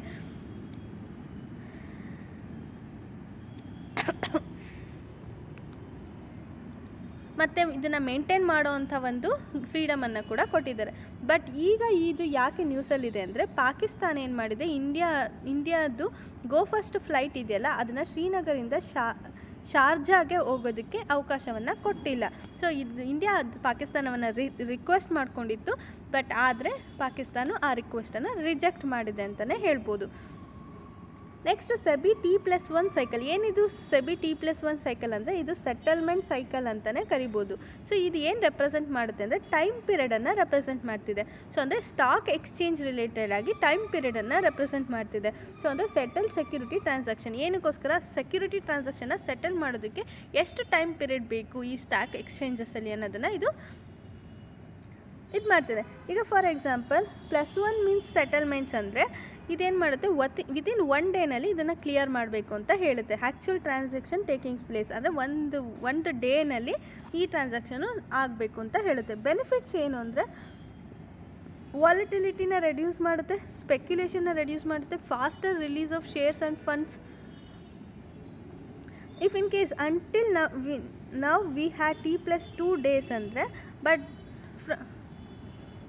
ಮತ್ತು ಇದನ್ನು ಮೇಂಟೈನ್ ಮಾಡೋವಂಥ ಒಂದು ಫ್ರೀಡಮನ್ನು ಕೂಡ ಕೊಟ್ಟಿದ್ದಾರೆ. ಬಟ್ ಈಗ ಇದು ಯಾಕೆ ನ್ಯೂಸಲ್ಲಿದೆ ಅಂದರೆ ಪಾಕಿಸ್ತಾನ ಏನು ಮಾಡಿದೆ, ಇಂಡಿಯಾದ್ದು ಗೋ ಫಸ್ಟ್ ಫ್ಲೈಟ್ ಇದೆಯಲ್ಲ ಅದನ್ನು ಶ್ರೀನಗರಿಂದ ಶಾರ್ಜಾಗೆ ಹೋಗೋದಕ್ಕೆ ಅವಕಾಶವನ್ನು ಕೊಟ್ಟಿಲ್ಲ. ಸೊ ಇದು ಇಂಡಿಯಾ ಪಾಕಿಸ್ತಾನವನ್ನು ರಿಕ್ವೆಸ್ಟ್ ಮಾಡ್ಕೊಂಡಿತ್ತು. ಬಟ್ ಆದರೆ ಪಾಕಿಸ್ತಾನ ಆ ರಿಕ್ವೆಸ್ಟನ್ನು ರಿಜೆಕ್ಟ್ ಮಾಡಿದೆ ಅಂತಲೇ ಹೇಳ್ಬೋದು. Next SEBI T+1 cycle. ಏನಿದು ಸೆಬಿ T+1 ಸೈಕಲ್ ಅಂದರೆ ಇದು ಸೆಟಲ್ಮೆಂಟ್ ಸೈಕಲ್ ಅಂತಲೇ ಕರಿಬೋದು. ಸೊ ಇದು ಏನು ರೆಪ್ರೆಸೆಂಟ್ ಮಾಡುತ್ತೆ ಅಂದರೆ ಟೈಮ್ ಪೀರಿಯಡನ್ನು ರೆಪ್ರೆಸೆಂಟ್ ಮಾಡ್ತಿದೆ. ಸೊ ಅಂದರೆ ಸ್ಟಾಕ್ ಎಕ್ಸ್ಚೇಂಜ್ ರಿಲೇಟೆಡ್ ಆಗಿ ಟೈಮ್ ಪೀರಿಯಡನ್ನು ರೆಪ್ರೆಸೆಂಟ್ ಮಾಡ್ತಿದೆ. ಸೊ ಅಂದರೆ ಸೆಟಲ್ ಸೆಕ್ಯೂರಿಟಿ ಟ್ರಾನ್ಸಾಕ್ಷನ್. ಏನಕ್ಕೋಸ್ಕರ ಸೆಕ್ಯೂರಿಟಿ ಟ್ರಾನ್ಸಾಕ್ಷನ್ನ ಸೆಟಲ್ ಮಾಡೋದಕ್ಕೆ ಎಷ್ಟು ಟೈಮ್ ಪೀರಿಯಡ್ ಬೇಕು ಈ ಸ್ಟಾಕ್ ಎಕ್ಸ್ಚೇಂಜಸಲ್ಲಿ ಅನ್ನೋದನ್ನು ಇದು ಮಾಡ್ತಿದೆ. ಈಗ ಫಾರ್ ಎಕ್ಸಾಂಪಲ್ +1 ಮೀನ್ಸ್ ಸೆಟಲ್ಮೆಂಟ್ಸ್ ಅಂದರೆ ಇದೇನು ಮಾಡುತ್ತೆ, ವಿತಿನ್ 1 ಡೇನಲ್ಲಿ ಇದನ್ನು ಕ್ಲಿಯರ್ ಮಾಡಬೇಕು ಅಂತ ಹೇಳುತ್ತೆ. ಆ್ಯಕ್ಚುಯಲ್ ಟ್ರಾನ್ಸಾಕ್ಷನ್ ಟೇಕಿಂಗ್ ಪ್ಲೇಸ್ ಅಂದರೆ ಒಂದು ಡೇನಲ್ಲಿ ಈ ಟ್ರಾನ್ಸಾಕ್ಷನು ಆಗಬೇಕು ಅಂತ ಹೇಳುತ್ತೆ. ಬೆನಿಫಿಟ್ಸ್ ಏನು ಅಂದರೆ ವಾಲಟಿಲಿಟಿನ ರೆಡ್ಯೂಸ್ ಮಾಡುತ್ತೆ, ಸ್ಪೆಕ್ಯುಲೇಷನ್ನ ರೆಡ್ಯೂಸ್ ಮಾಡುತ್ತೆ, faster release of shares and funds. If in case until ನಾವು ವಿ ಹ್ಯಾಡ್ T+2 ಡೇಸ್ ಅಂದರೆ ಬಟ್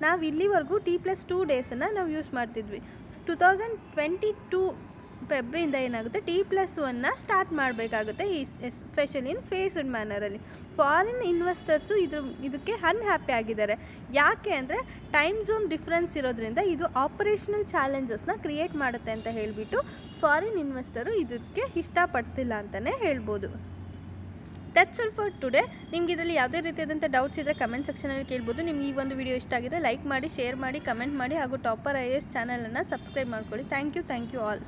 ನಾವು ಇಲ್ಲಿವರೆಗೂ T+2 ಡೇಸನ್ನು ನಾವು ಯೂಸ್ ಮಾಡ್ತಿದ್ವಿ. 2022 ಫೆಬ್ರಿಂದ ಏನಾಗುತ್ತೆ T+1ನ ಸ್ಟಾರ್ಟ್ ಮಾಡಬೇಕಾಗುತ್ತೆ, ಈ ಎಸ್ಪೆಷಲಿ ಇನ್ ಫೇಸ್ಡ್ ಮ್ಯಾನರಲ್ಲಿ. ಫಾರಿನ್ ಇನ್ವೆಸ್ಟರ್ಸು ಇದಕ್ಕೆ ಅನ್ಹ್ಯಾಪಿ ಆಗಿದ್ದಾರೆ. ಯಾಕೆ ಅಂದರೆ ಟೈಮ್ ಝೋನ್ ಡಿಫ್ರೆನ್ಸ್ ಇರೋದ್ರಿಂದ ಇದು ಆಪರೇಷನಲ್ ಚಾಲೆಂಜಸ್ನ ಕ್ರಿಯೇಟ್ ಮಾಡುತ್ತೆ ಅಂತ ಹೇಳಿಬಿಟ್ಟು ಫಾರಿನ್ ಇನ್ವೆಸ್ಟರು ಇದಕ್ಕೆ ಇಷ್ಟಪಡ್ತಿಲ್ಲ ಅಂತಲೇ ಹೇಳ್ಬೋದು. That's all for today. ನಿಮ್ಗೆ ಇದರಲ್ಲಿ ಯಾವುದೇ ರೀತಿಯಾದಂಥ ಡೌಟ್ಸ್ ಇದ್ದರೆ ಕಮೆಂಟ್ ಸೆಕ್ಷನಲ್ಲಿ ಕೇಳ್ಬೋದು. ನಿಮ್ಗೆ ಈ ಒಂದು ವಿಡಿಯೋ ಇಷ್ಟ ಆಗಿದೆ ಲೈಕ್ ಮಾಡಿ, ಶೇರ್ ಮಾಡಿ, ಕಮೆಂಟ್ ಮಾಡಿ ಹಾಗೂ ಟಾಪರ್ IAS ಚಾನಲನ್ನು ಸಬ್ಸ್ಕ್ರೈಬ್ ಮಾಡ್ಕೊಳ್ಳಿ. Thank you all.